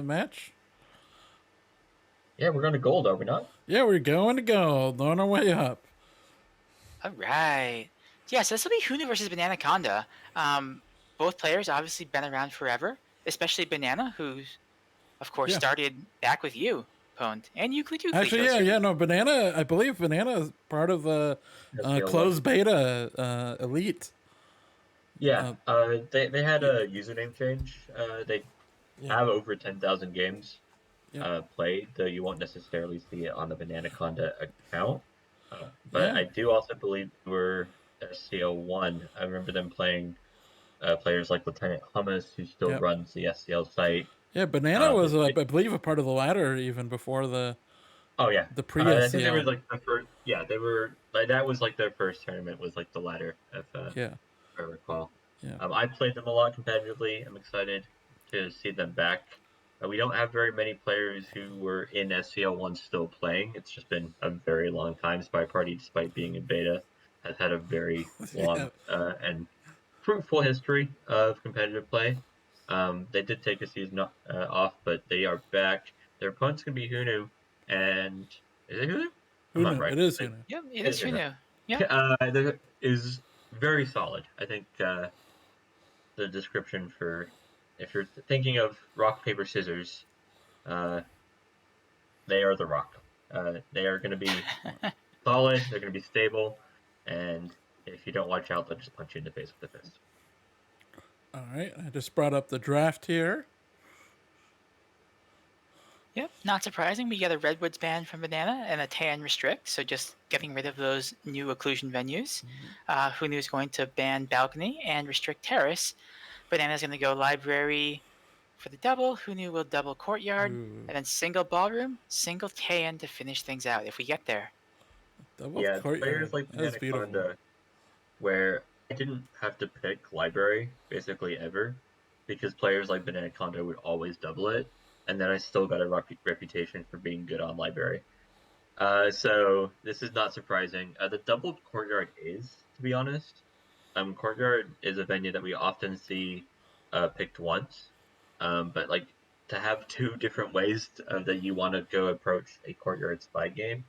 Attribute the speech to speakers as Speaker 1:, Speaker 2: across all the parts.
Speaker 1: match?
Speaker 2: Yeah, we're going to gold, are we not?
Speaker 1: Yeah, we're going to gold, on our way up.
Speaker 3: All right. Yeah, so this will be HuNu versus Bananaconda. Both players obviously been around forever, especially Banana, who's of course
Speaker 1: Yeah.
Speaker 3: started back with you, Pwned, and Euclid Euclid
Speaker 1: Actually, yeah,
Speaker 3: Toaster.
Speaker 1: yeah, no, Banana, I believe Banana is part of the
Speaker 2: SCL one.
Speaker 1: closed beta elite.
Speaker 2: Yeah,
Speaker 1: Uh,
Speaker 2: they had
Speaker 1: yeah,
Speaker 2: a username change. They
Speaker 1: yeah,
Speaker 2: have over 10,000 games
Speaker 1: yeah,
Speaker 2: played, though you won't necessarily see it on the Bananaconda account. But
Speaker 1: yeah,
Speaker 2: I do also believe they were SCL one. I remember them playing players like Lieutenant Hummus, who still
Speaker 1: yeah.
Speaker 2: runs the SCL site.
Speaker 1: Yeah, Banana was, I
Speaker 2: It,
Speaker 1: believe, a part of the ladder even before
Speaker 2: oh yeah,
Speaker 1: the
Speaker 2: I think they were
Speaker 1: pre-SCL.
Speaker 2: like the first. Yeah, they were like that was like their first tournament was like the ladder, if
Speaker 1: Yeah,
Speaker 2: I recall.
Speaker 1: yeah.
Speaker 2: I played them a lot competitively. I'm excited to see them back. We don't have very many players who were in SCL one still playing. It's just been a very long time. SpyParty, despite being in beta, has had a very
Speaker 1: Yeah.
Speaker 2: long and fruitful history of competitive play. They did take a season off, but they are back. Their opponent's gonna be HuNu, and is it HuNu? I'm not
Speaker 1: HuNu,
Speaker 2: right.
Speaker 1: it is
Speaker 2: It,
Speaker 1: HuNu.
Speaker 3: Yep, it
Speaker 2: it
Speaker 3: is
Speaker 2: is HuNu.
Speaker 3: HuNu. Yep.
Speaker 2: That is very solid. I think the description for if you're thinking of rock paper scissors, uh, they are the rock. They are going to be solid. They're going to be stable, and if you don't watch out, they'll just punch you in the face with a fist.
Speaker 1: All right, I just brought up the draft here.
Speaker 3: Yep, not surprising. We get a Redwoods ban from Banana and a Tan restrict, so just getting rid of those new occlusion venues. HuNu is going to ban Balcony and restrict Terrace. Banana's going to go Library for the double. HuNu will double Courtyard,
Speaker 1: Ooh,
Speaker 3: and then single Ballroom, single Tan to finish things out if we get there.
Speaker 1: double
Speaker 2: Yeah, it's players
Speaker 1: courtyard.
Speaker 2: like
Speaker 1: That's beautiful.
Speaker 2: Bananaconda where I didn't have to pick library basically ever because players like Bananaconda would always double it, and then I still got a reputation for being good on library. So this is not surprising. The doubled courtyard is, to be honest. Courtyard is a venue that we often see picked once, but like to have two different ways that you want to go approach a courtyard spy game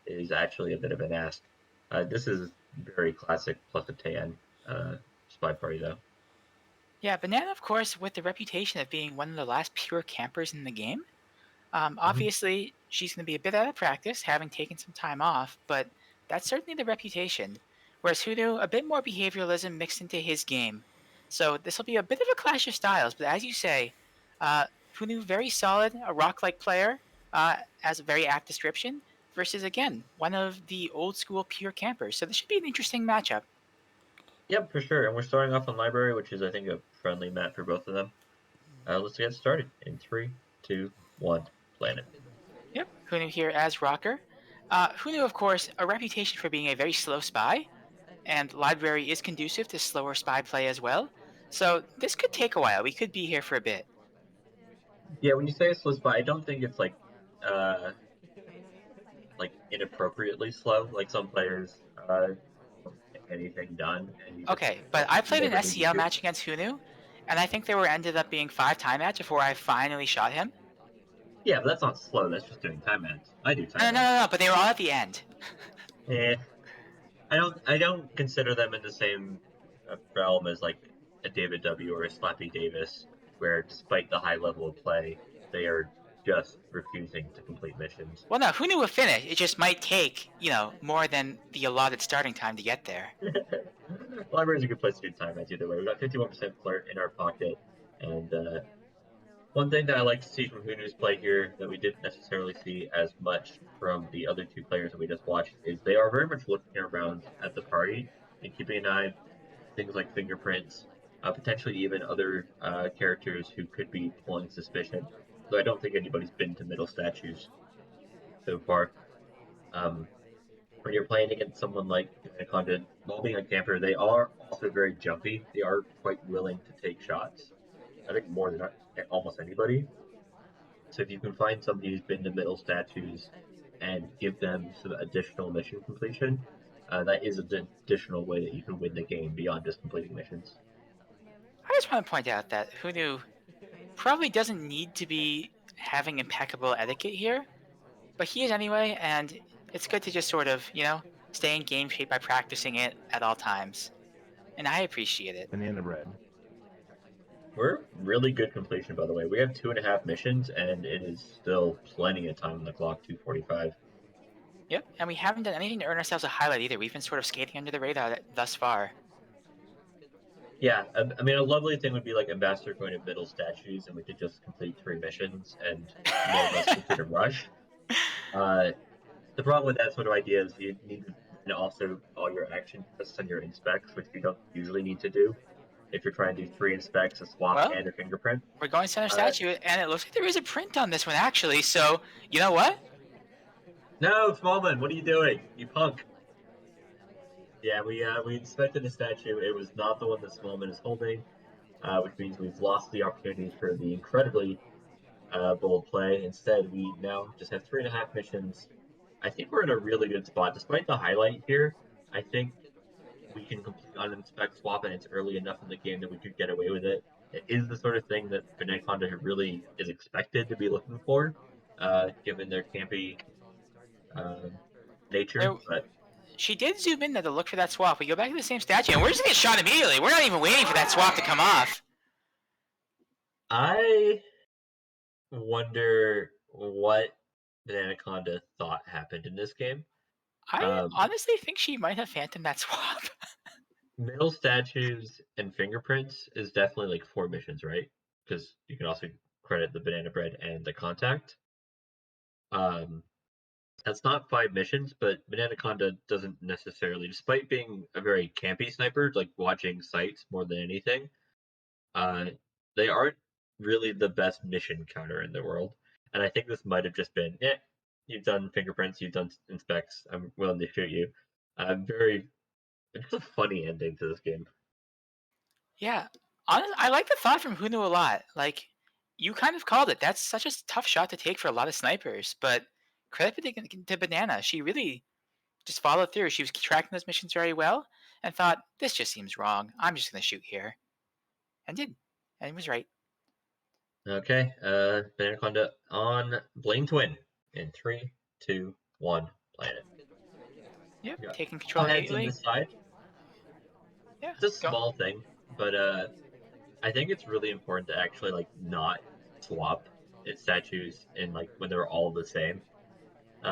Speaker 2: is actually a bit of an ask. This is very classic plus a tan spy party though.
Speaker 3: Yeah, Banana, of course, with the reputation of being one of the last pure campers in the game.
Speaker 2: Mhm.
Speaker 3: Obviously, she's going to be a bit out of practice, having taken some time off, but that's certainly the reputation. Whereas HuNu, a bit more behavioralism mixed into his game. So this will be a bit of a clash of styles, but as you say, uh, HuNu very solid, a rock-like player, as a very apt description, versus again one of the old school pure campers. So this should be an interesting matchup.
Speaker 2: Yep, for sure. And we're starting off on library, which is I think a friendly map for both of them. Let's get started in three, two, one. Planet.
Speaker 3: Yep, HuNu here as rocker. HuNu, of course, a reputation for being a very slow spy, and library is conducive to slower spy play as well. So this could take a while. We could be here for a bit.
Speaker 2: Yeah, when you say a slow spot, I don't think it's uh like inappropriately slow. Like some players don't get anything done, and you just
Speaker 3: Okay, but
Speaker 2: don't
Speaker 3: I
Speaker 2: you
Speaker 3: played an
Speaker 2: never need
Speaker 3: SCL
Speaker 2: to.
Speaker 3: match against HuNu, and I think there were ended up being 5 time match before I finally shot him.
Speaker 2: Yeah, but that's not slow. That's just doing time ads. I do
Speaker 3: No,
Speaker 2: time
Speaker 3: no, no,
Speaker 2: ads.
Speaker 3: no, no, but they were all at the end.
Speaker 2: Eh, I don't consider them in the same realm as like a David W or a Slappy Davis, where despite the high level of play, they are just refusing to complete missions.
Speaker 3: Well, no, HuNu will finish. It just might take, more than the allotted starting time to get there.
Speaker 2: Library is a good place to do time ads either way. We got 51% flirt in our pocket, and one thing that I like to see from Hunu's play here that we didn't necessarily see as much from the other two players that we just watched is they are very much looking around at the party and keeping an eye on things like fingerprints, potentially even other characters who could be pulling suspicion. Though I don't think anybody's been to middle statues so far. Um, when you're playing against someone like Anaconda, while being a camper, they are also very jumpy. They are quite willing to take shots. I think more than almost anybody. So if you can find somebody who's been to middle statues and give them some additional mission completion, that is an additional way that you can win the game beyond just completing missions.
Speaker 3: I just want to point out that HuNu probably doesn't need to be having impeccable etiquette here, but he is anyway, and it's good to just sort of, stay in game shape by practicing it at all times. And I appreciate it.
Speaker 4: Banana bread.
Speaker 2: We're really good completion, by the way. We have 2.5 missions, and it is still plenty of time on the clock, 2:45.
Speaker 3: Yep, and we haven't done anything to earn ourselves a highlight either. We've been sort of skating under the radar thus far.
Speaker 2: Yeah, I mean, a lovely thing would be like Ambassador going to middle statues, and we could just complete 3 missions and no less complete a rush. The problem with that sort of idea is you need to and also all your action tests on your inspects, which you don't usually need to do if you're trying to do 3 inspects, a swap,
Speaker 3: Well,
Speaker 2: and a fingerprint.
Speaker 3: we're going center statue, and it looks like there is a print on this one actually. So you know what?
Speaker 2: No, Smallman, what are you doing? You punk! Yeah, we inspected the statue. It was not the one that Smallman is holding, which means we've lost the opportunity for the incredibly bold play. Instead, we now just have 3.5 missions. I think we're in a really good spot, despite the highlight here. I think we can complete on inspect swap, and it's early enough in the game that we could get away with it. It is the sort of thing that Bananaconda really is expected to be looking for, given their campy nature. But
Speaker 3: She did zoom in to look for that swap. We go back to the same statue, and we're just gonna get shot immediately. We're not even waiting for that swap to come off.
Speaker 2: I wonder what Bananaconda thought happened in this game.
Speaker 3: I honestly think she might have phantomed that swap.
Speaker 2: Middle statues and fingerprints is definitely like 4 missions, right? Because you can also credit the banana bread and the contact. That's not 5 missions, but Bananaconda doesn't necessarily, despite being a very campy sniper, like watching sights more than anything, they aren't really the best mission counter in the world. And I think this might have just been, you've done fingerprints, you've done inspects, I'm willing to shoot you. It's a funny ending to this game.
Speaker 3: Yeah, I like the thought from HuNu a lot. Like, you kind of called it. That's such a tough shot to take for a lot of snipers. But credit to Banana. She really just followed through. She was tracking those missions very well and thought, this just seems wrong. I'm just going to shoot here. And did. And was right.
Speaker 2: Okay, Bananaconda on Blame Twin in 3, 2, 1, planet.
Speaker 3: Yep,
Speaker 2: Yeah.
Speaker 3: taking control
Speaker 2: Heads on
Speaker 3: immediately.
Speaker 2: this side.
Speaker 3: Yeah,
Speaker 2: It's a small thing, but I think it's really important to actually like not swap its statues in like when they're all the same,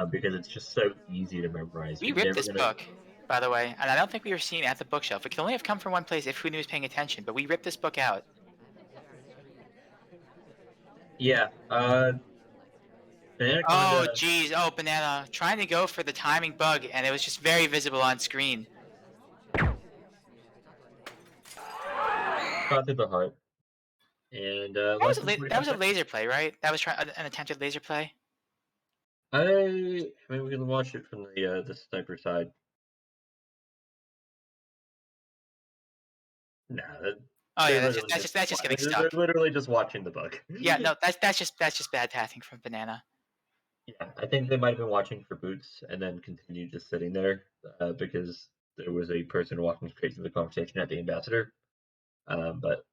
Speaker 2: because it's just so easy to memorize.
Speaker 3: We
Speaker 2: You're
Speaker 3: ripped
Speaker 2: never
Speaker 3: this
Speaker 2: gonna.
Speaker 3: book, by the way, and I don't think we were seen at the bookshelf. It could only have come from one place if HuNu was paying attention, but we ripped this book out.
Speaker 2: Yeah. Bananaconda.
Speaker 3: Oh, geez. Oh, Banana. Trying to go for the timing bug, and it was just very visible on screen.
Speaker 2: Shot through the heart. And
Speaker 3: That
Speaker 2: less
Speaker 3: was,
Speaker 2: than
Speaker 3: that
Speaker 2: 45
Speaker 3: was a
Speaker 2: seconds.
Speaker 3: laser play, right? That was an attempted laser play?
Speaker 2: I mean, we can watch it from the sniper side. Nah,
Speaker 3: Oh,
Speaker 2: they're
Speaker 3: yeah,
Speaker 2: literally
Speaker 3: that's just getting stuck.
Speaker 2: they're literally just watching the bug.
Speaker 3: Yeah, no, that's just bad pathing from Banana.
Speaker 2: Yeah, I think they might have been watching for boots and then continued just sitting there because there was a person walking straight through the conversation at the ambassador. But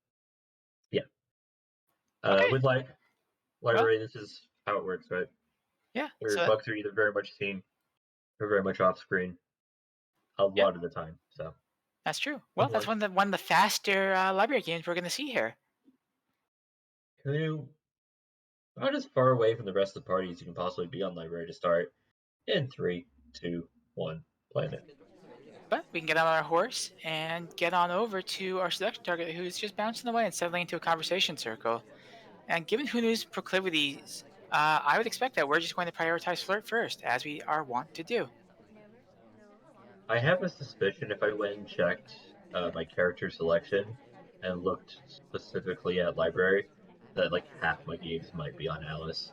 Speaker 2: yeah,
Speaker 3: Okay.
Speaker 2: with library, this is how it works, right?
Speaker 3: Yeah.
Speaker 2: Where
Speaker 3: So
Speaker 2: bugs are either very much seen or very much off screen a lot of the time. So
Speaker 3: that's true. Well, that's one of the faster library games we're going to see here.
Speaker 2: HuNu, about as far away from the rest of the party as you can possibly be on library to start in 3, 2, 1, planet.
Speaker 3: But we can get on our horse and get on over to our seduction target, who's just bouncing away and settling into a conversation circle. And given HuNu's proclivities, I would expect that we're just going to prioritize flirt first, as we are wont to do.
Speaker 2: I have a suspicion if I went and checked my character selection and looked specifically at library, that like half my games might be on Alice.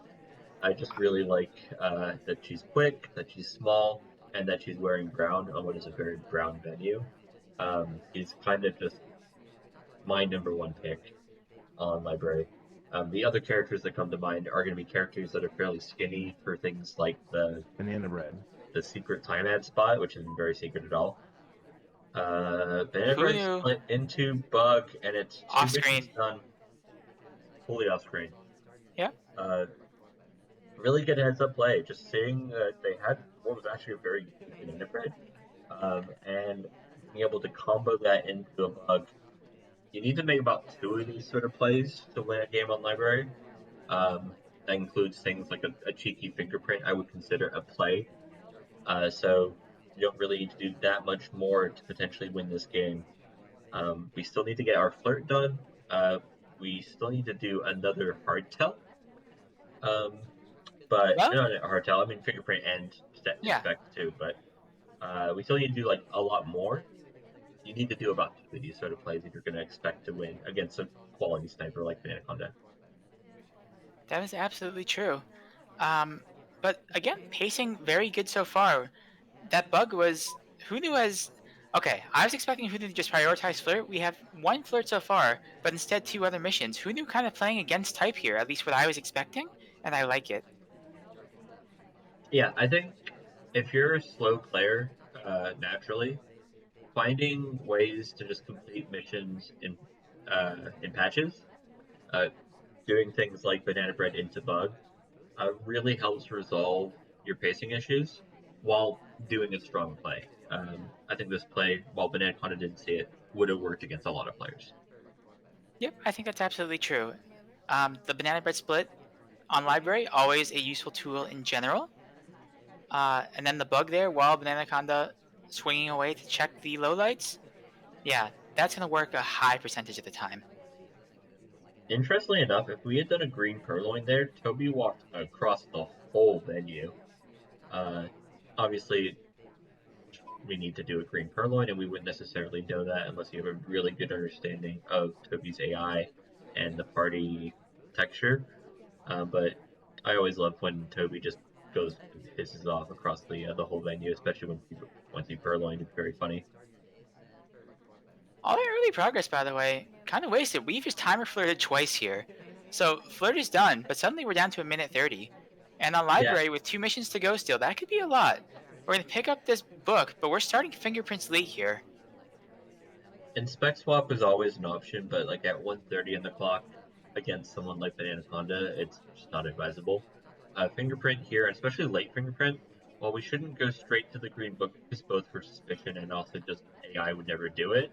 Speaker 2: I just really like that she's quick, that she's small, and that she's wearing brown on what is a very brown venue. She's kind of just my number one pick on library. The other characters that come to mind are going to be characters that are fairly skinny for things like
Speaker 4: Banana bread.
Speaker 2: the secret time ad spot, which isn't very secret at all. Banana bread
Speaker 3: HuNu
Speaker 2: split into bug, and it's 2
Speaker 3: off
Speaker 2: missions
Speaker 3: screen.
Speaker 2: done fully off screen.
Speaker 3: Yeah.
Speaker 2: really good heads-up play. Just seeing they had what was actually a very good banana bread, and being able to combo that into a bug. You need to make about two of these sort of plays to win a game on library. Um, that includes things like a cheeky fingerprint. I would consider a play. So you don't really need to do that much more to potentially win this game. We still need to get our flirt done. We still need to do another hard tell. Um, but
Speaker 3: Well,
Speaker 2: not a hard tell. I mean fingerprint and
Speaker 3: yeah,
Speaker 2: inspect too. But we still need to do like a lot more. You need to do about two of these sort of plays if you're going to expect to win against a quality sniper like Bananaconda.
Speaker 3: that is absolutely true. Um, but again, pacing very good so far. That bug was HuNu has. Okay, I was expecting HuNu to just prioritize flirt. We have one flirt so far, but instead two other missions. HuNu kind of playing against type here, at least what I was expecting, and I like it.
Speaker 2: Yeah, I think if you're a slow player naturally, finding ways to just complete missions in patches, uh, doing things like banana bread into bug, really helps resolve your pacing issues while doing a strong play. I think this play, while Banana Conda didn't see it, would have worked against a lot of players.
Speaker 3: Yep, I think that's absolutely true. The banana bread split on library always a useful tool in general. And then the bug there while Bananaconda swinging away to check the lowlights. Yeah, that's gonna work a high percentage of the time.
Speaker 2: Interestingly enough, if we had done a green purloin there, Toby walked across the whole venue. Uh, Obviously, we need to do a green purloin, and we wouldn't necessarily know that unless you have a really good understanding of Toby's AI and the party texture. But I always love when Toby just goes and pisses off across the whole venue, especially once he purloined. It's very funny.
Speaker 3: All that early progress, by the way, kind of wasted. We've just timer flirted twice here. So flirt is done, but suddenly we're down to a minute 30. And on
Speaker 2: Yeah,
Speaker 3: library with two missions to go still, that could be a lot. We're gonna pick up this book, but we're starting fingerprints late here.
Speaker 2: and spec swap is always an option, but like at 1:30 in the clock against someone like Bananaconda, it's just not advisable. Fingerprint here, especially late fingerprint, while we shouldn't go straight to the green book, just both for suspicion and also just AI would never do it.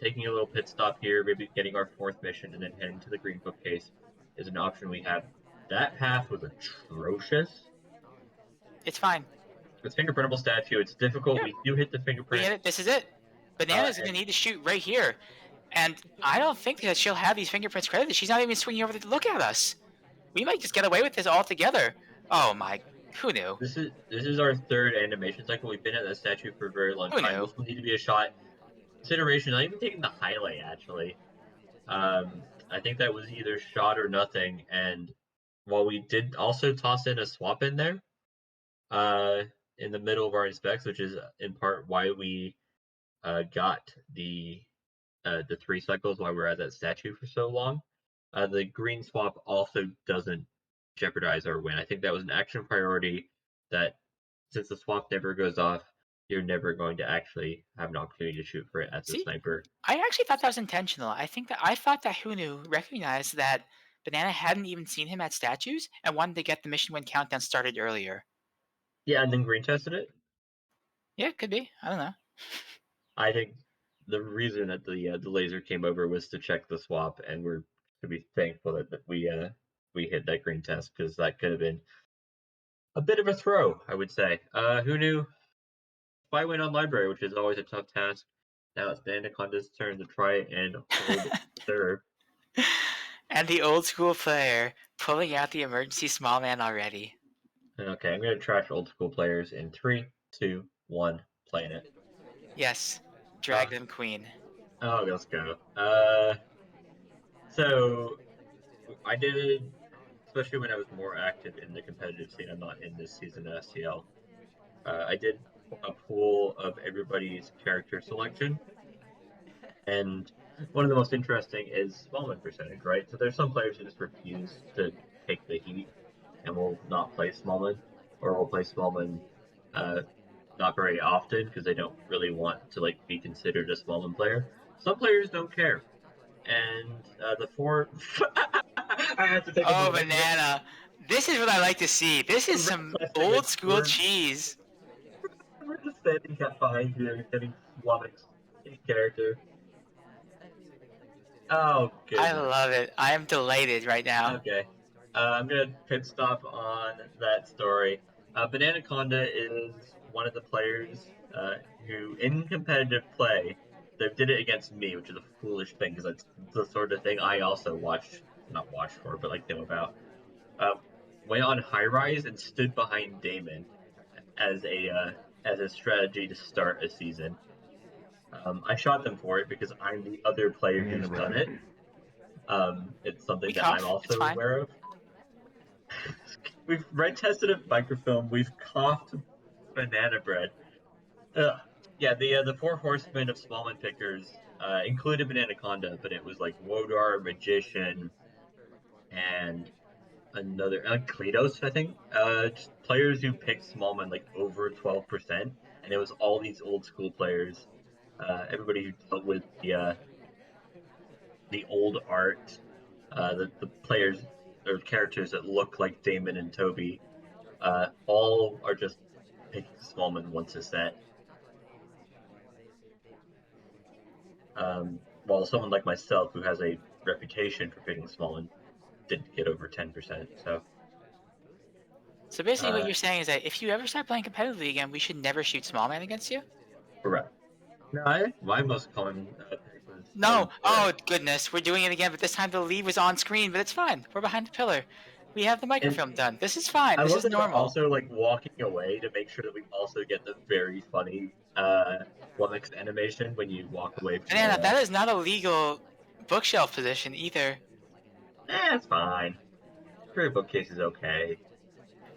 Speaker 2: Taking a little pit stop here, maybe getting our fourth mission, and then heading to the green bookcase is an option we have. That path was atrocious.
Speaker 3: It's fine.
Speaker 2: It's fingerprintable statue. It's difficult.
Speaker 3: Yeah,
Speaker 2: We do hit the
Speaker 3: we
Speaker 2: fingerprint,
Speaker 3: hit it. This is it. Banana's gonna
Speaker 2: and
Speaker 3: need to shoot right here. And I don't think that she'll have these fingerprints credited. She's not even swinging over to look at us. We might just get away with this altogether. Oh my, who knew?
Speaker 2: this is our third animation cycle. We've been at that statue for a very long
Speaker 3: Who
Speaker 2: time.
Speaker 3: knew?
Speaker 2: This will need to be a shot. Consideration, not even taking the highlight actually. I think that was either shot or nothing. And while we did also toss in a swap in there, uh, in the middle of our inspects, which is in part why we got the three cycles, why we're at that statue for so long. The green swap also doesn't jeopardize our win. I think that was an action priority that since the swap never goes off, you're never going to actually have an opportunity to shoot for it as a
Speaker 3: See,
Speaker 2: sniper.
Speaker 3: I actually thought that was intentional. I thought that HuNu recognized that Banana hadn't even seen him at statues and wanted to get the mission when countdown started earlier.
Speaker 2: Yeah, and then green tested it.
Speaker 3: Yeah, could be. I don't know.
Speaker 2: I think the reason that the laser came over was to check the swap, and we're to be thankful that we hit that green test because that could have been a bit of a throw, I would say. Who knew? Spy win on library, which is always a tough task. Now it's Bananaconda's turn to try and hold serve.
Speaker 3: And the old school player pulling out the emergency small man already.
Speaker 2: Okay, I'm gonna trash old school players in three, two, one, playing it.
Speaker 3: Yes,
Speaker 2: Uh,
Speaker 3: drag them queen.
Speaker 2: oh, let's go. So I did, especially when I was more active in the competitive scene. I'm not in this season of SCL. I did a pool of everybody's character selection, and one of the most interesting is small win percentage, right? So there's some players who just refuse to take the heat and will not play Smallman, or will play Smallman uh, not very often because they don't really want to like be considered a Smallman player. Some players don't care, and the four. I have to take a
Speaker 3: Oh,
Speaker 2: moment here.
Speaker 3: banana. This is what I like to see. This is some old school cheese.
Speaker 2: We're just standing behind here, getting flummoxed in character. Oh
Speaker 3: I
Speaker 2: goodness.
Speaker 3: love it. I am delighted right now.
Speaker 2: Okay. I'm gonna pit stop on that story. Bananaconda is one of the players who, in competitive play, they did it against me, which is a foolish thing because that's the sort of thing I also not watch for, but like know about. Uh, Went on high rise and stood behind Damon as a strategy to start a season. I shot them for it because I'm the other player who's done it. It's something
Speaker 3: We
Speaker 2: that I'm
Speaker 3: cough. It's
Speaker 2: also
Speaker 3: fine.
Speaker 2: aware of. We've red tested a microfilm. We've coughed banana bread. Ugh. Yeah, the four horsemen of Smallman pickers included Bananaconda, but it was like Wodar, Magician, and another Kledos, I think. Just players who picked Smallman like over 12%, and it was all these old school players. Everybody who dealt with the old art, the players or characters that look like Damon and Toby, all are just picking Smallman once a set. While someone like myself, who has a reputation for picking Smallman, didn't get over 10%.
Speaker 3: So basically, what
Speaker 2: Uh,
Speaker 3: you're saying is that if you ever start playing competitively again, we should never shoot small man against you.
Speaker 2: correct. No, my most common pick was
Speaker 3: No.
Speaker 2: Aaron.
Speaker 3: Oh goodness, we're doing it again. But this time the lead was on screen. But it's fine. We're behind the pillar. We have the
Speaker 2: And
Speaker 3: microfilm done. This is fine.
Speaker 2: I
Speaker 3: This
Speaker 2: love
Speaker 3: is
Speaker 2: that we're
Speaker 3: normal.
Speaker 2: also like walking away to make sure that we also get the very funny flummoxed animation when you walk away from
Speaker 3: Banana,
Speaker 2: the.
Speaker 3: that is not a legal bookshelf position either.
Speaker 2: It's fine. Career bookcase is okay.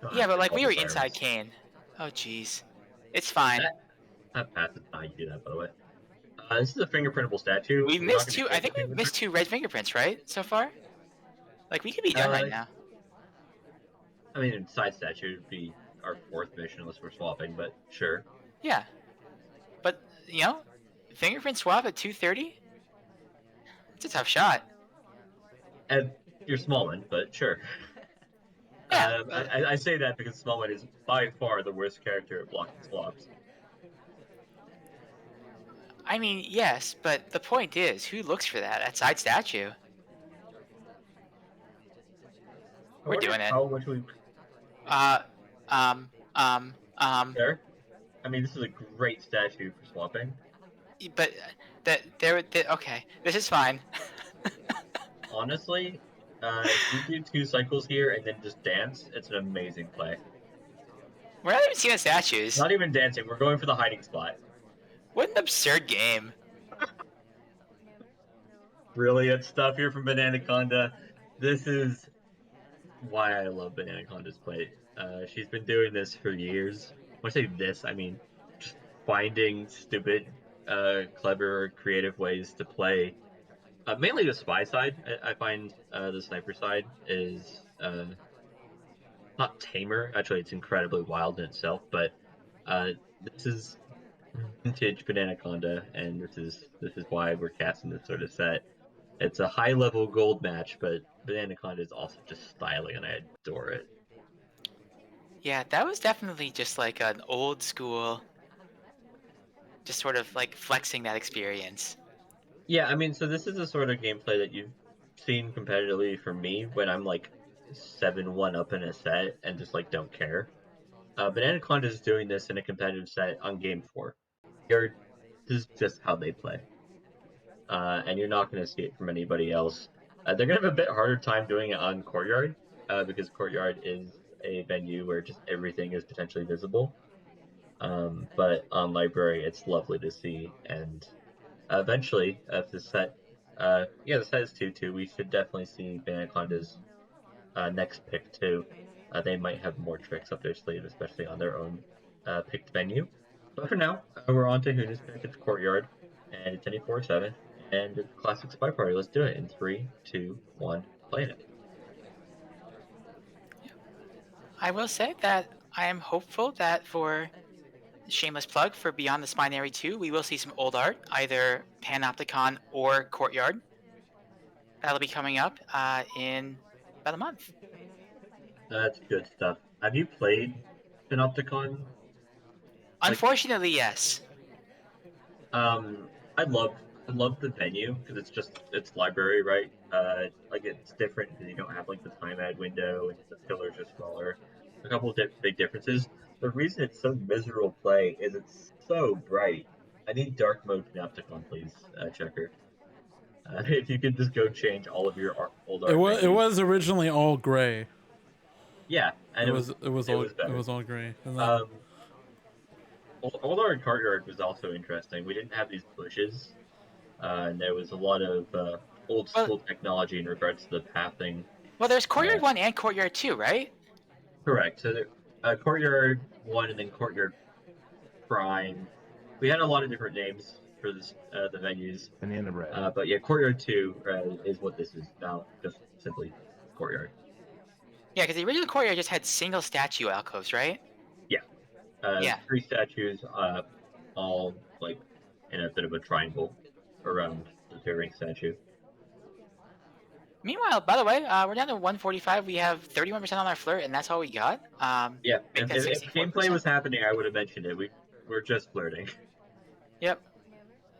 Speaker 2: Don't
Speaker 3: Yeah,
Speaker 2: have to
Speaker 3: but
Speaker 2: have
Speaker 3: like
Speaker 2: all
Speaker 3: we
Speaker 2: the
Speaker 3: were inside
Speaker 2: sirens.
Speaker 3: Kane. Oh jeez. It's fine.
Speaker 2: That passes how you do that, by the way. This is a fingerprintable statue.
Speaker 3: We've
Speaker 2: We're not
Speaker 3: missed
Speaker 2: going to
Speaker 3: two. I
Speaker 2: get the
Speaker 3: think we've missed
Speaker 2: fingerprint.
Speaker 3: 2 red fingerprints, right? So far. Like we could be done right
Speaker 2: Uh,
Speaker 3: now.
Speaker 2: I mean, side statue would be our fourth mission unless we're swapping, but sure.
Speaker 3: Yeah, but fingerprint swap at 230. It's a tough shot.
Speaker 2: And you're Smallman, but sure.
Speaker 3: Yeah.
Speaker 2: I say that because Smallman is by far the worst character at blocking swaps.
Speaker 3: I mean, yes, but the point is, who looks for that side statue?
Speaker 2: I
Speaker 3: We're
Speaker 2: wonder
Speaker 3: doing it.
Speaker 2: how much we
Speaker 3: Uh, um, um, um.
Speaker 2: there. I mean, this is a great statue for swapping.
Speaker 3: But okay, this is fine.
Speaker 2: Honestly, if we do 2 cycles here and then just dance, it's an amazing play.
Speaker 3: We're not even seeing the statues.
Speaker 2: Not even dancing, we're going for the hiding spot.
Speaker 3: What an absurd game.
Speaker 2: Brilliant stuff here from Bananaconda. This is why I love Bananaconda's play. She's been doing this for years. When I say this, I mean just finding stupid, clever, creative ways to play. Mainly the spy side. I find the sniper side is not tamer. Actually, it's incredibly wild in itself. But uh, this is vintage Bananaconda, and this is why we're casting this sort of set. It's a high level gold match, but Bananaconda is also just styling, and I adore it.
Speaker 3: Yeah, that was definitely just like an old school, just sort of like flexing that experience.
Speaker 2: Yeah, I mean, so this is the sort of gameplay that you've seen competitively from me when I'm like 7-1 up in a set and just like don't care. Bananaconda is doing this in a competitive set on game 4. This is just how they play. And you're not going to see it from anybody else. They're going to have a bit harder time doing it on Courtyard because Courtyard is a venue where just everything is potentially visible. But on Library, it's lovely to see. And eventually, if the set, the set is 2-2, we should definitely see Bananaconda's next pick too. They might have more tricks up their sleeve, especially on their own picked venue. But for now, we're on to HuNu's pick. It's Courtyard, and it's any 4-7, and it's classic SpyParty. Let's do it in 3, 2, 1, playing it.
Speaker 3: I will say that I am hopeful that for shameless plug for Beyond the Spinary 2, we will see some old art, either Panopticon or Courtyard. That'll be coming up in about a month.
Speaker 2: That's good stuff. Have you played Panopticon? Like,
Speaker 3: Unfortunately, yes.
Speaker 2: um, I love I love the venue because it's library, right? Like it's different because you don't have like the time ad window and the pillars are smaller. A couple of big differences. The reason it's so miserable play is it's so bright. I need dark mode Panopticon, please, Checker. If you could just go change all of your old
Speaker 1: It
Speaker 2: art
Speaker 1: was
Speaker 2: venues.
Speaker 1: originally all gray.
Speaker 2: Yeah,
Speaker 1: It
Speaker 2: and
Speaker 1: was
Speaker 2: it was
Speaker 1: it
Speaker 2: better.
Speaker 1: was all gray, and then
Speaker 2: Um, old art courtyard was also interesting. We didn't have these bushes, and there was a lot of old
Speaker 3: Well,
Speaker 2: school technology in regards to the pathing.
Speaker 3: there's
Speaker 2: Uh,
Speaker 3: Courtyard 1 and Courtyard 2, right?
Speaker 2: correct. So courtyard one and then courtyard prime. We had a lot of different names for this the venues,
Speaker 4: Banana bread.
Speaker 2: but yeah, courtyard two is what this is now. Just simply courtyard.
Speaker 3: Yeah, because the original Courtyard just had single statue alcoves, right?
Speaker 2: Yeah,
Speaker 3: Yeah.
Speaker 2: three statues, all like in a bit of a triangle around the Turing statue.
Speaker 3: Meanwhile, by the way, we're down to 145. We have 31% on our flirt, and that's all we got.
Speaker 2: Yeah,
Speaker 3: Make that
Speaker 2: if gameplay
Speaker 3: 64%.
Speaker 2: was happening, I would have mentioned it. We're just flirting.
Speaker 3: Yep.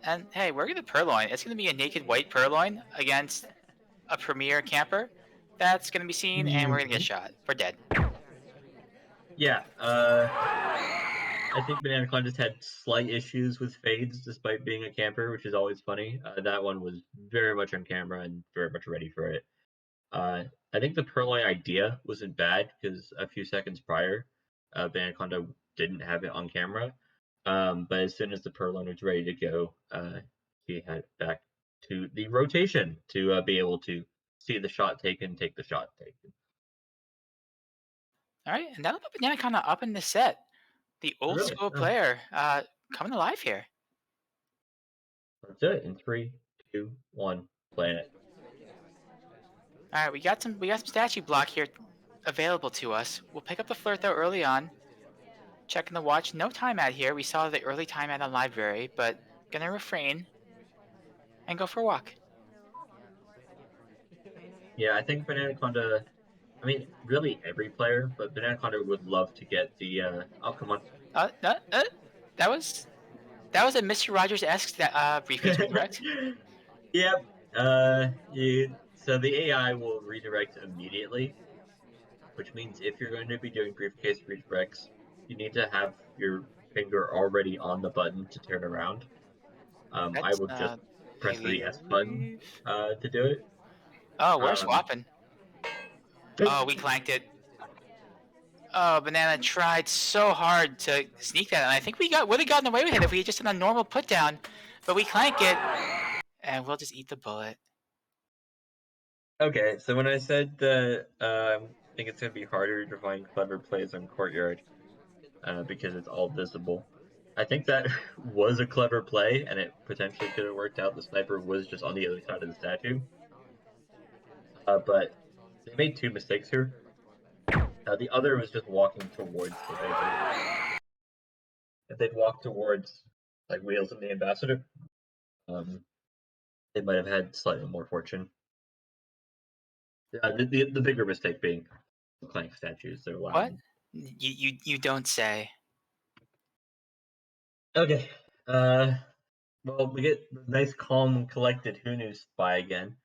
Speaker 3: And hey, we're gonna purloin. It's gonna be a naked white purloin against a premier camper. That's gonna be seen, and we're gonna get
Speaker 2: Mhm.
Speaker 3: shot. We're dead.
Speaker 2: Yeah, I think Bananaconda just had slight issues with fades despite being a camper, which is always funny. That one was very much on camera and very much ready for it. I think the Purloin idea wasn't bad because a few seconds prior, Bananaconda didn't have it on camera. But as soon as the Purloin was ready to go, he had back to the rotation to be able to see the shot taken, take the shot taken.
Speaker 3: All right, and that'll put Banana kind of up in the set. The old
Speaker 2: Really?
Speaker 3: school
Speaker 2: Oh,
Speaker 3: player coming alive here.
Speaker 2: that's it. In three, two, one, planet.
Speaker 3: All right, we got some statue block here available to us. We'll pick up the flirt though early on. Checking the watch. No time ad here. We saw the early time ad on library, but gonna refrain and go for a walk.
Speaker 2: Yeah, I think Bananaconda. I mean, really every player, but Bananaconda would love to get the. Oh, come on.
Speaker 3: Uh, uh, uh, that was that was a Mr. Rogers-esque briefcase redirect.
Speaker 2: Yep. So the AI will redirect immediately, which means if you're going to be doing briefcase redirects, you need to have your finger already on the button to turn around. I
Speaker 3: That's
Speaker 2: will just
Speaker 3: I
Speaker 2: press the S button
Speaker 3: leave.
Speaker 2: to do it.
Speaker 3: Oh, we're
Speaker 2: Um,
Speaker 3: swapping. Oh, we clanked it. Oh, Banana tried so hard to sneak that, and I think we would have gotten away with it if we had just done a normal put down, but we clank it, and we'll just eat the bullet.
Speaker 2: okay, so when I said that I think it's going to be harder to find clever plays on Courtyard, because it's all visible. I think that was a clever play, and it potentially could have worked out. The sniper was just on the other side of the statue, but they made two mistakes here. The other was just walking towards the Viper. If they'd walked towards like Wheels and the Ambassador, um, they might have had slightly more fortune. The bigger mistake being clank statues. They're
Speaker 3: What?
Speaker 2: allowed.
Speaker 3: You don't say.
Speaker 2: Okay. Well, we get the nice, calm, collected HuNu spy again.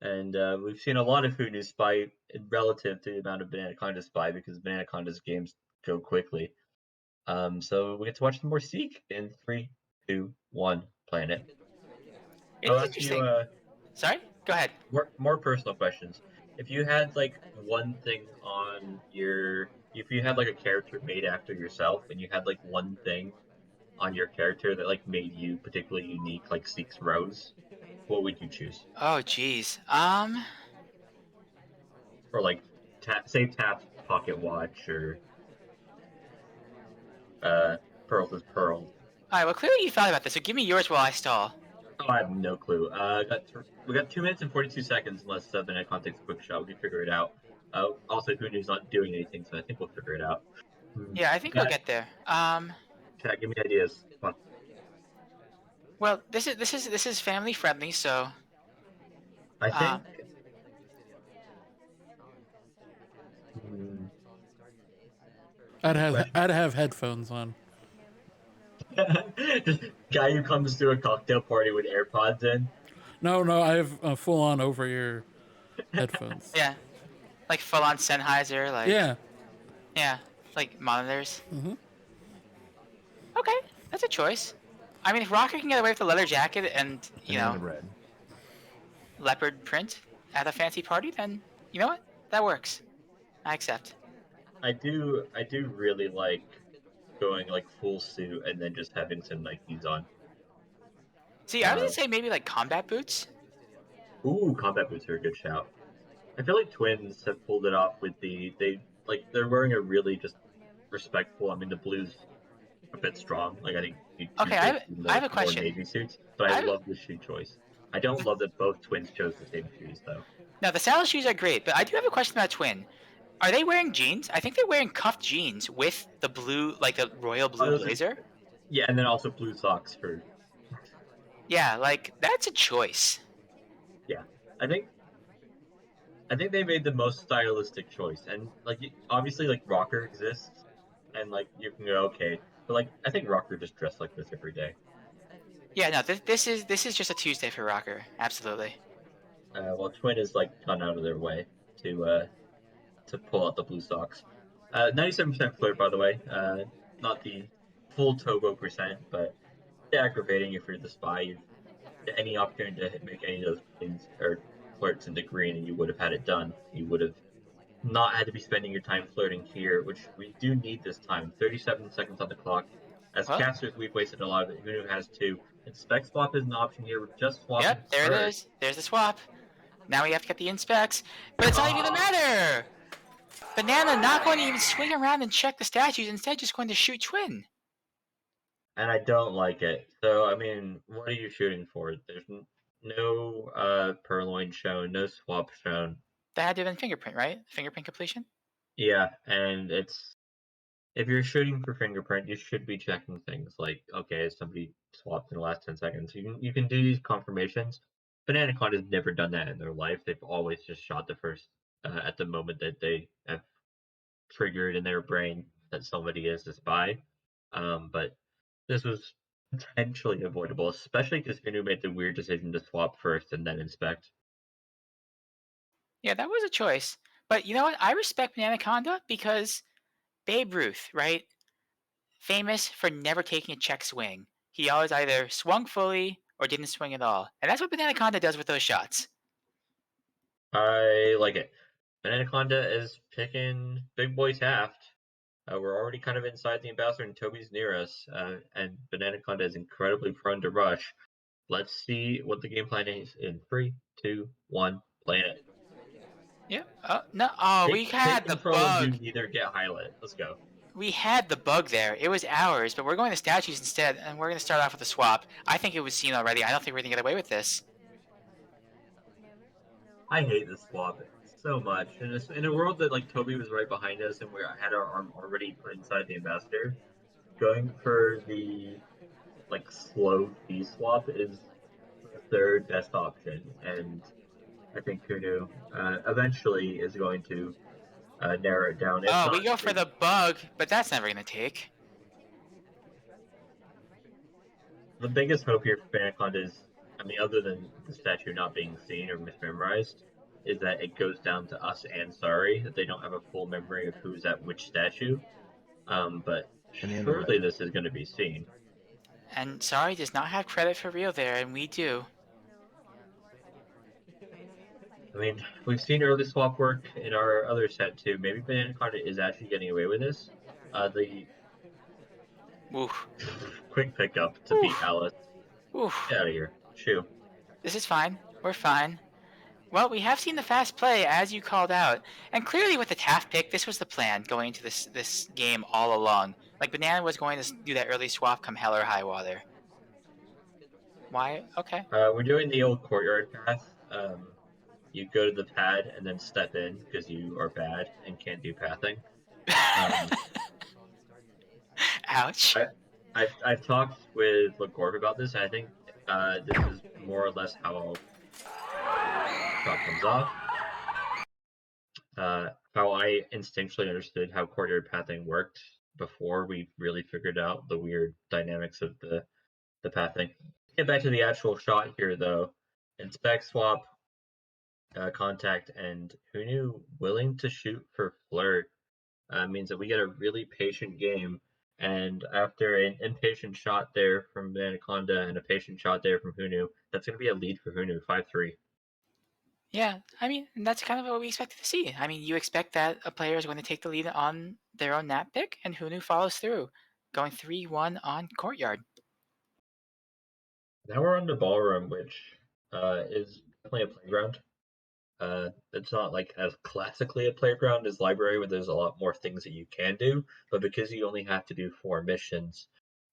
Speaker 2: And we've seen a lot of HuNu spy relative to the amount of Bananaconda spy because Bananaconda's games go quickly. So we get to watch some more Seek in three, two, one, planet.
Speaker 3: It
Speaker 2: I'll
Speaker 3: is
Speaker 2: ask you
Speaker 3: interesting. Sorry, go ahead.
Speaker 2: more personal questions. If you had like one thing if you had like a character made after yourself, and you had like one thing on your character that like made you particularly unique, like Seek's Rose, what would you choose?
Speaker 3: Oh, jeez.
Speaker 2: Or like Tap's pocket watch or uh Pearls is Pearls.
Speaker 3: All right. Well, clearly you thought about this. So give me yours while I stall.
Speaker 2: Oh, I have no clue. We got 2 minutes and 42 seconds unless Benecon takes a quick shot. We can figure it out. Also, Hunu's not doing anything, so I think we'll figure it out.
Speaker 3: Yeah, I think we'll
Speaker 2: Chat,
Speaker 3: get there.
Speaker 2: chat, give me ideas. Come on.
Speaker 3: Well, this is family friendly, so
Speaker 2: I
Speaker 3: uh,
Speaker 2: think. Hmm,
Speaker 1: I'd have headphones on.
Speaker 2: Just guy who comes to a cocktail party with AirPods in.
Speaker 1: No, I have full on over ear headphones.
Speaker 3: Yeah, like full on Sennheiser, like
Speaker 1: Yeah.
Speaker 3: yeah, like monitors. Okay, that's a choice. I mean, if Rocker can get away with the leather jacket and
Speaker 4: Banana bread.
Speaker 3: leopard print at a fancy party, then you know what? That works. I accept.
Speaker 2: I do really like going like full suit and then just having some Nikes on.
Speaker 3: See, I was gonna say maybe like combat boots.
Speaker 2: Ooh, combat boots are a good shout. I feel like twins have pulled it off with they're wearing a really just respectful. I mean, the blues a bit strong. Like I think you
Speaker 3: Okay,
Speaker 2: Tuesday
Speaker 3: I have a
Speaker 2: more
Speaker 3: question.
Speaker 2: navy suits, but I
Speaker 3: I
Speaker 2: love the shoe choice. I don't love that both twins chose the same shoes though.
Speaker 3: Now the saddle shoes are great, but I do have a question about Twin. Are they wearing jeans? I think they're wearing cuffed jeans with the blue, like the royal blue
Speaker 2: Those are,
Speaker 3: blazer.
Speaker 2: yeah, and then also blue socks for
Speaker 3: Yeah, like that's a choice.
Speaker 2: yeah. I think I think they made the most stylistic choice, and like obviously like Rocker exists, and like you can go okay, but like I think Rocker just dressed like this every day.
Speaker 3: Yeah, no, this is just a Tuesday for Rocker. Absolutely.
Speaker 2: While Twin is like gone out of their way to pull out the blue socks. 97% flirt, by the way. Not the full Tobo percent, but aggravating if you're the spy. You've any opportunity to make any of those things or flirts into green, and you would have had it done. You would have not had to be spending your time flirting here, which we do need this time. 37 seconds on the clock. As
Speaker 3: Well,
Speaker 2: casters, we've wasted a lot of it. HuNu has two. And spec swap is an option here. We're just swapping
Speaker 3: yep, there it
Speaker 2: first.
Speaker 3: is. There's the swap. Now we have to get the inspects, but it's not even the matter. Banana not going to even swing around and check the statues. Instead, just going to shoot Twin.
Speaker 2: And I don't like it. So, I mean, what are you shooting for? There's no purloin shown, no swap shown.
Speaker 3: That had to have been fingerprint, right? Fingerprint completion.
Speaker 2: Yeah, and it's if you're shooting for fingerprint, you should be checking things like, okay, somebody swapped in the last 10 seconds. You can do these confirmations. Bananaconda has never done that in their life. They've always just shot the first at the moment that they have triggered in their brain that somebody is a spy. But this was potentially avoidable, especially because HuNu made the weird decision to swap first and then inspect.
Speaker 3: Yeah, that was a choice. But you know what? I respect Bananaconda because Babe Ruth, right? Famous for never taking a check swing. He always either swung fully or didn't swing at all. And that's what Bananaconda does with those shots.
Speaker 2: I like it. Bananaconda is picking Big Boy Taft. We're already kind of inside the ambassador, and Toby's near us. And Bananaconda is incredibly prone to rush. Let's see what the game plan is in 3, 2, 1, playing it.
Speaker 3: Yep. Oh, no. Oh, we
Speaker 2: Take
Speaker 3: had the
Speaker 2: control and do
Speaker 3: bug.
Speaker 2: neither get highlight. Let's go.
Speaker 3: We had the bug there. It was ours, but we're going to statues instead, and we're going to start off with a swap. I think it was seen already. I don't think we're going to get away with this.
Speaker 2: I hate this swap so much. And it's, in a world that like Toby was right behind us and we had our arm already put inside the ambassador, going for the like slow T swap is the third best option. And I think HuNu eventually is going to narrow it down. If
Speaker 3: Oh, we
Speaker 2: not,
Speaker 3: go for the bug, but that's never going to take.
Speaker 2: the biggest hope here for Bananaconda is, I mean, other than the statue not being seen or mismemorized, is that it goes down to us and Sorry that they don't have a full memory of who's at which statue. But surely this is going to be seen.
Speaker 3: And sorry, does not have credit for real there, and we do.
Speaker 2: I mean, we've seen early swap work in our other set too. Maybe Bananaconda is actually getting away with this. The
Speaker 3: Oof.
Speaker 2: quick pickup to beat Alice.
Speaker 3: Oof.
Speaker 2: Get out of here. Shoo.
Speaker 3: This is fine. We're fine. Well, we have seen the fast play, as you called out. And clearly with the Taft pick, this was the plan going into this game all along. Like, Banana was going to do that early swap come hell or high water. Why? Okay.
Speaker 2: We're doing the old courtyard path. You go to the pad and then step in because you are bad and can't do pathing.
Speaker 3: Ouch.
Speaker 2: I've talked with Legorb about this, and I think this is more or less how shot comes off. How I instinctually understood how courtyard pathing worked before we really figured out the weird dynamics of the pathing. Get back to the actual shot here, though. Inspect, swap, contact, and HuNu willing to shoot for flirt means that we get a really patient game. And after an impatient shot there from Bananaconda and a patient shot there from HuNu, that's going to be a lead for HuNu, 5-3.
Speaker 3: Yeah, I mean, that's kind of what we expected to see. I mean, you expect that a player is going to take the lead on their own nap pick, and HuNu follows through, going 3-1 on Courtyard.
Speaker 2: Now we're on the ballroom, which is definitely a playground. It's not like as classically a playground as library, where there's a lot more things that you can do. But because you only have to do 4 missions,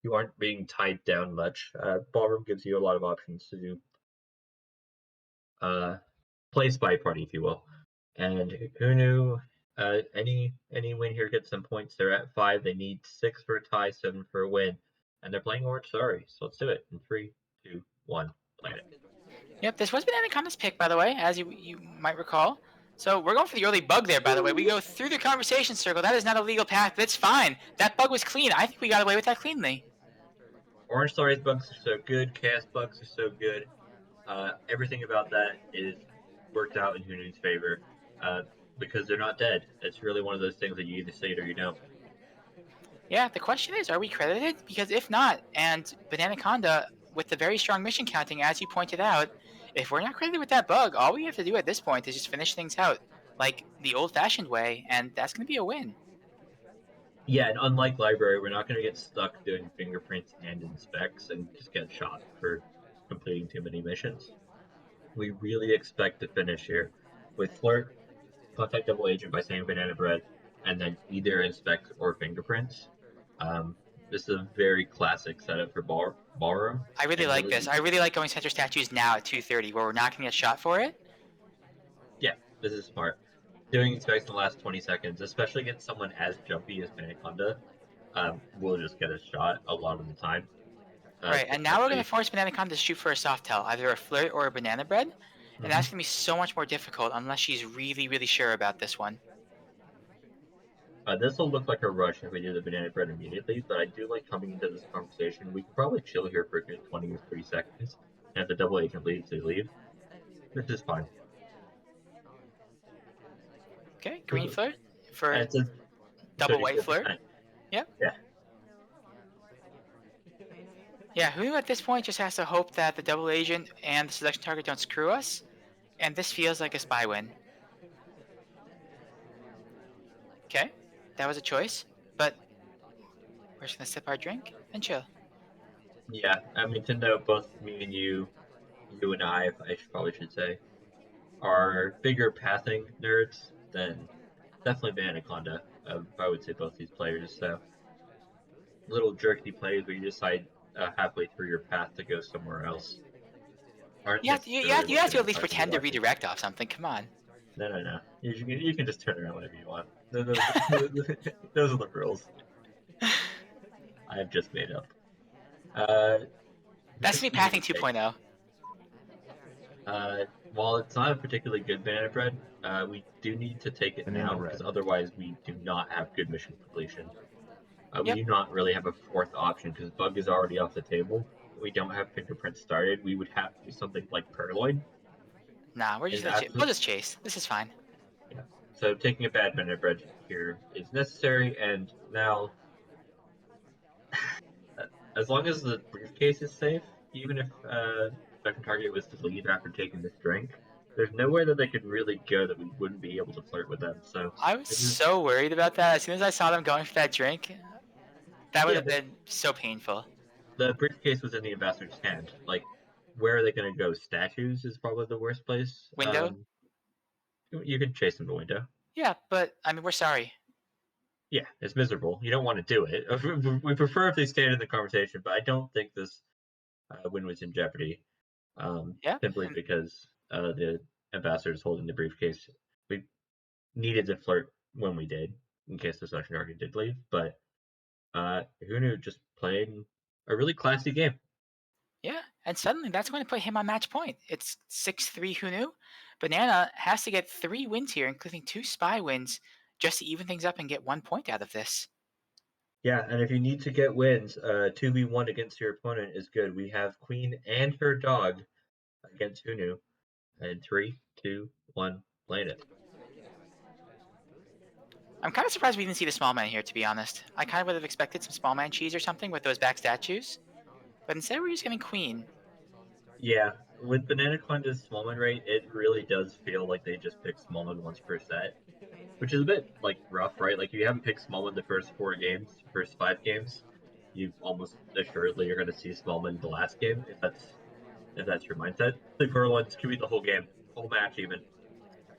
Speaker 2: you aren't being tied down much. Ballroom gives you a lot of options to do play SpyParty, if you will. And HuNu, any win here gets some points. They're at 5. They need 6 for a tie, 7 for a win, and they're playing Orange Sorry. So let's do it in 3, 2, 1. Planet.
Speaker 3: Yep, this was Bananaconda's pick, by the way, as you might recall. So we're going for the early bug there, by the way. We go through the conversation circle. That is not a legal path, but it's fine. That bug was clean. I think we got away with that cleanly.
Speaker 2: Orange Story's bugs are so good. Chaos bugs are so good. Everything about that is worked out in HuNu's favor because they're not dead. It's really one of those things that you either see it or you don't.
Speaker 3: Yeah, the question is, are we credited? Because if not, and Bananaconda, with the very strong mission counting, as you pointed out, if we're not credited with that bug, all we have to do at this point is just finish things out like the old-fashioned way, and that's going to be a win.
Speaker 2: Yeah, and unlike library, we're not going to get stuck doing fingerprints and inspects and just get shot for completing too many missions. We really expect to finish here with flirt, contact double agent by saying banana bread, and then either inspect or fingerprints. Um, this is a very classic setup for ballroom,
Speaker 3: I really
Speaker 2: and
Speaker 3: like this.
Speaker 2: really,
Speaker 3: I really like going center statues now at 2:30, where we're not going to get shot for it.
Speaker 2: yeah, this is smart. Doing inspects in the last 20 seconds, especially against someone as jumpy as Bananaconda, will just get a shot a lot of the time.
Speaker 3: Right, and now we're going to
Speaker 2: Especially,
Speaker 3: force Bananaconda to shoot for a soft tail, either a flirt or a banana bread, and that's
Speaker 2: Mhm.
Speaker 3: going to be so much more difficult unless she's really, really sure about this one.
Speaker 2: This will look like a rush if we do the banana bread immediately, but I do like coming into this conversation. We can probably chill here for a good 20 or 30 seconds, and if the double agent leaves, they leave. This is fine.
Speaker 3: Okay,
Speaker 2: This
Speaker 3: green
Speaker 2: is,
Speaker 3: flirt
Speaker 2: and
Speaker 3: for
Speaker 2: it's a
Speaker 3: double white flirt.
Speaker 2: 34%.
Speaker 3: Yep.
Speaker 2: Yeah,
Speaker 3: Yeah, Hulu at this point just has to hope that the double agent and the selection target don't screw us, and this feels like a spy win. Okay, that was a choice, but we're just gonna sip our drink and chill.
Speaker 2: yeah. I mean, to note, both me and you and I probably should say, are bigger pathing nerds than definitely Bananaconda. I would say both these players. So little jerky plays where you decide halfway through your path to go somewhere else aren't
Speaker 3: You have to,
Speaker 2: necessarily
Speaker 3: you
Speaker 2: what
Speaker 3: have to at least
Speaker 2: Bananaconda
Speaker 3: pretend to
Speaker 2: watches.
Speaker 3: redirect off something. Come on.
Speaker 2: No, no, no. You can just turn around whenever you want. Those are the rules I have just made up. Uh,
Speaker 3: That's
Speaker 2: this
Speaker 3: me
Speaker 2: is a
Speaker 3: pathing
Speaker 2: mistake.
Speaker 3: 2.0.
Speaker 2: While it's not a particularly good banana bread, we do need to take it
Speaker 4: Banana
Speaker 2: now because
Speaker 4: bread.
Speaker 2: otherwise we do not have good mission completion. We
Speaker 3: Yep.
Speaker 2: do not really have a fourth option because bug is already off the table. We don't have fingerprints started. We would have to do something like Purloin.
Speaker 3: Nah, we're just
Speaker 2: Is
Speaker 3: gonna we'll
Speaker 2: absolute.
Speaker 3: just chase. This is fine.
Speaker 2: Yeah. So taking a bad banana bread here is necessary, and now as long as the briefcase is safe, even if second target was to leave after taking this drink, there's nowhere that they could really go that we wouldn't be able to flirt with them. So
Speaker 3: I was
Speaker 2: this is
Speaker 3: so worried about that. As soon as I saw them going for that drink, that would
Speaker 2: yeah.
Speaker 3: have been so painful.
Speaker 2: The briefcase was in the ambassador's hand. Like, where are they going to go? Statues is probably the worst place.
Speaker 3: Window?
Speaker 2: You can chase them to window.
Speaker 3: Yeah, but I mean, we're sorry.
Speaker 2: Yeah, it's miserable. You don't want to do it. We prefer if they stayed in the conversation, but I don't think this win was in jeopardy.
Speaker 3: Yeah,
Speaker 2: Simply
Speaker 3: and
Speaker 2: because the ambassador is holding the briefcase. We needed to flirt when we did, in case the selection target did leave. But HuNu just played a really classy game.
Speaker 3: yeah, and suddenly that's going to put him on match point. It's 6-3 HuNu. Banana has to get 3 wins here, including 2 spy wins, just to even things up and get 1 point out of this.
Speaker 2: Yeah, and if you need to get wins, 2v1 against your opponent is good. We have Queen and her dog against HuNu. And 3, 2, 1, playing it.
Speaker 3: I'm kind of surprised we didn't see the small man here, to be honest. I kind of would have expected some small man cheese or something with those back statues, but instead we're just getting queen.
Speaker 2: Yeah, with Bananaconda's Smallman rate, it really does feel like they just pick Smallman once per set, which is a bit like rough, right? Like if you haven't picked Smallman the first 4 games, first 5 games, you almost assuredly are going to see Smallman the last game if that's your mindset. The for ones can be the whole game, whole match even.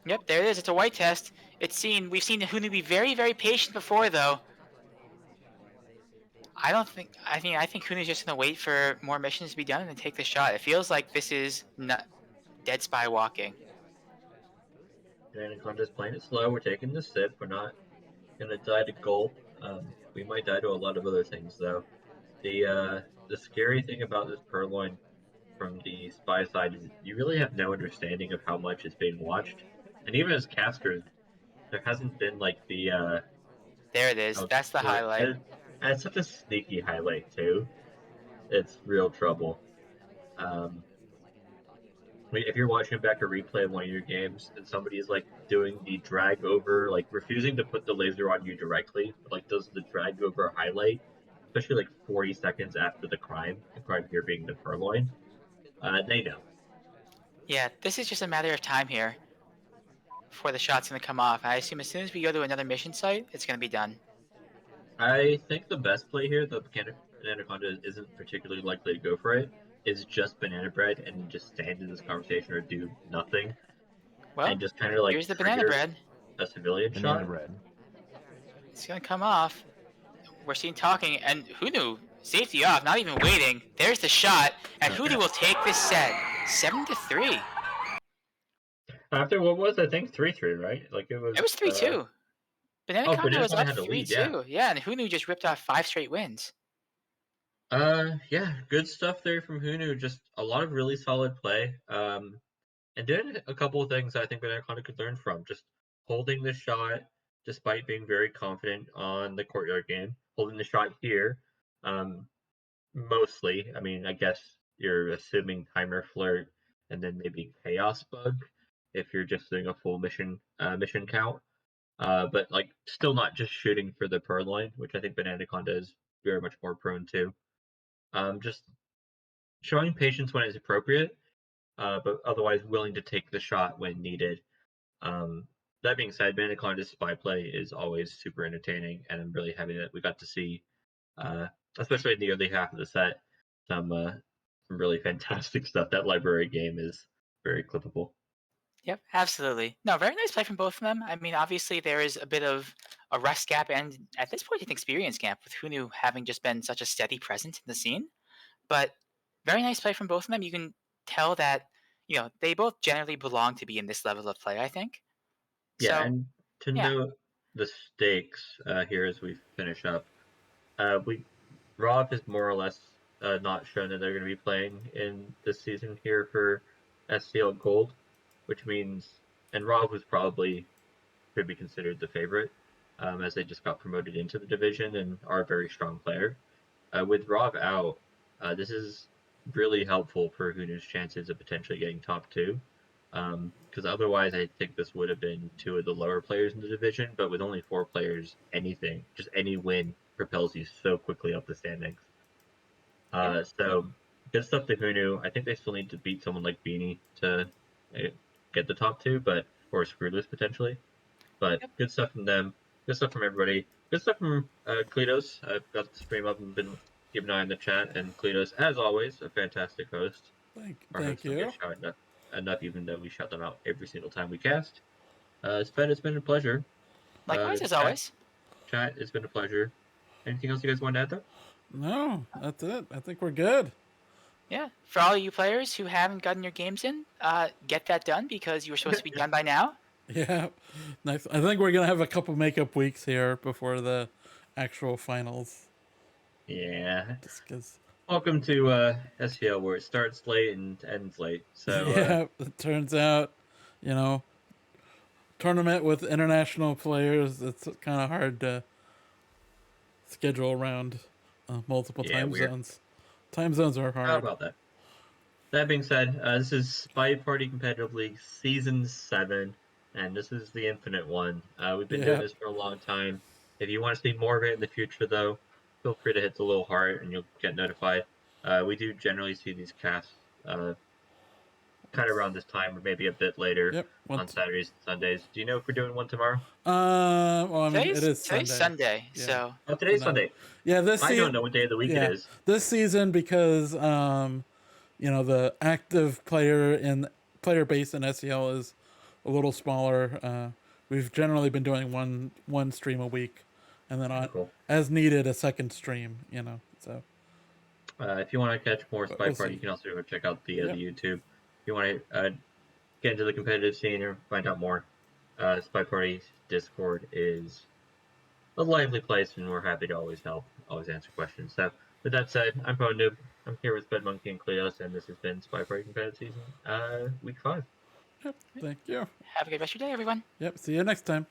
Speaker 3: Yep, there it is. It's a white test. We've seen HuNu be very, very patient before, though. I think HuNu's just gonna wait for more missions to be done and then take the shot. It feels like this is not dead spy walking.
Speaker 2: Bananaconda's playing it slow. We're taking the sip. We're not going to die to gulp. We might die to a lot of other things though. The scary thing about this purloin from the spy side is you really have no understanding of how much is being watched. And even as casters, there hasn't been like
Speaker 3: There it is. That's the highlight.
Speaker 2: and it's such a sneaky highlight too. It's real trouble. Um, if you're watching back a replay of one of your games and somebody's like doing the drag over, like refusing to put the laser on you directly, but like does the drag over highlight, especially like 40 seconds after the crime here being the purloin, they know.
Speaker 3: Yeah, this is just a matter of time here before the shot's gonna come off. I assume as soon as we go to another mission site, it's gonna be done.
Speaker 2: I think the best play here, the Bananaconda isn't particularly likely to go for it, is just Banana Bread and just stand in this conversation or do nothing
Speaker 3: Well,
Speaker 2: and just kind of like
Speaker 3: here's the banana
Speaker 2: trigger
Speaker 3: bread.
Speaker 2: a civilian
Speaker 4: Banana
Speaker 2: shot.
Speaker 4: bread.
Speaker 3: It's gonna come off. We're seeing talking, and HuNu safety off, not even waiting. There's the shot, and HuNu will take this set 7-3.
Speaker 2: After what was I think 3-3, right? Like it was.
Speaker 3: It was 3-2. Bananaconda was
Speaker 2: Bananaconda
Speaker 3: up
Speaker 2: had the lead. Yeah.
Speaker 3: 3-2. Yeah, and HuNu just ripped off 5 straight wins.
Speaker 2: Yeah, good stuff there from HuNu. Just a lot of really solid play. And did a couple of things I think Bananaconda could learn from. Just holding the shot despite being very confident on the courtyard game. Holding the shot here, um, mostly. I mean, I guess you're assuming timer flirt and then maybe chaos bug if you're just doing a full mission count. But like still not just shooting for the purloin, which I think Bananaconda is very much more prone to. Just showing patience when it's appropriate, but otherwise willing to take the shot when needed. Um, that being said, Bananaconda's spy play is always super entertaining, and I'm really happy that we got to see, uh, especially in the early half of the set, some really fantastic stuff. That library game is very clippable.
Speaker 3: Yep, absolutely. No, very nice play from both of them. I mean, obviously there is a bit of a rust gap and at this point an experience gap with HuNu having just been such a steady presence in the scene. But very nice play from both of them. You can tell that, they both generally belong to be in this level of play, I think.
Speaker 2: Yeah,
Speaker 3: So,
Speaker 2: and to
Speaker 3: yeah.
Speaker 2: note the stakes here as we finish up, we Rob has more or less not shown that they're going to be playing in this season here for SCL Gold, which means, and Rob was probably could be considered the favorite, as they just got promoted into the division and are a very strong player. With Rob out, this is really helpful for HuNu's chances of potentially getting top 2. Because otherwise, I think this would have been 2 of the lower players in the division. But with only 4 players, anything, just any win, propels you so quickly up the standings. So good stuff to HuNu. I think they still need to beat someone like Beanie to get the top 2, but or Screwless potentially. But good stuff from them. Good stuff from everybody. Good stuff from Kletos. I've got the stream up and been keeping an eye on the chat. And Kletos, as always, a fantastic host. Our
Speaker 1: Thank
Speaker 2: hosts don't
Speaker 1: you.
Speaker 2: get shouted enough, even though we shout them out every single time we cast. It's been a pleasure.
Speaker 3: Likewise, as always.
Speaker 2: Chat, it's been a pleasure. Anything else you guys want to add, though?
Speaker 1: No, that's it. I think we're good.
Speaker 3: Yeah. For all you players who haven't gotten your games in, get that done because you were supposed to be done by now.
Speaker 1: Yeah, nice. I think we're gonna have a couple makeup weeks here before the actual finals.
Speaker 2: Yeah.
Speaker 1: Just because.
Speaker 2: Welcome to SCL, where it starts late and ends late. So
Speaker 1: yeah, it turns out, tournament with international players, it's kind of hard to schedule around multiple
Speaker 2: Yeah,
Speaker 1: time
Speaker 2: weird.
Speaker 1: zones. Time zones are
Speaker 2: How
Speaker 1: hard.
Speaker 2: about that? That being said, this is Spy Party Competitive League Season 7, and this is the infinite one. We've been doing
Speaker 1: Yeah.
Speaker 2: this for a long time. If you want to see more of it in the future, though, feel free to hit the little heart and you'll get notified. We do generally see these casts kind of around this time or maybe a bit later
Speaker 1: Yep.
Speaker 2: on
Speaker 1: Once.
Speaker 2: Saturdays and Sundays. Do you know if we're doing one tomorrow?
Speaker 1: Well, I mean, it is
Speaker 3: Today's
Speaker 1: Sunday.
Speaker 3: Sunday,
Speaker 1: Yeah.
Speaker 3: so
Speaker 2: Oh,
Speaker 1: So
Speaker 2: today's
Speaker 1: now,
Speaker 2: Sunday.
Speaker 1: yeah,
Speaker 2: I don't know what day of the week it
Speaker 1: yeah,
Speaker 2: is.
Speaker 1: this season because the active player base in SCL is a little smaller. We've generally been doing one stream a week, and then
Speaker 2: Oh,
Speaker 1: on
Speaker 2: cool.
Speaker 1: as needed a second stream. So
Speaker 2: If you want to catch more
Speaker 1: but
Speaker 2: Spy
Speaker 1: we'll
Speaker 2: Party,
Speaker 1: see.
Speaker 2: you can also go check out the
Speaker 1: Yep.
Speaker 2: YouTube. If you want to get into the competitive scene or find out more, Spy Party's Discord is a lively place, and we're happy to always help, always answer questions. So, with that said, I'm ProNoob. I'm here with Monkey and Cleos, and this has been Spy Party Competitive Season, Week 5.
Speaker 1: Yep. Thank you.
Speaker 3: have a good rest of your day, everyone.
Speaker 1: Yep. See you next time.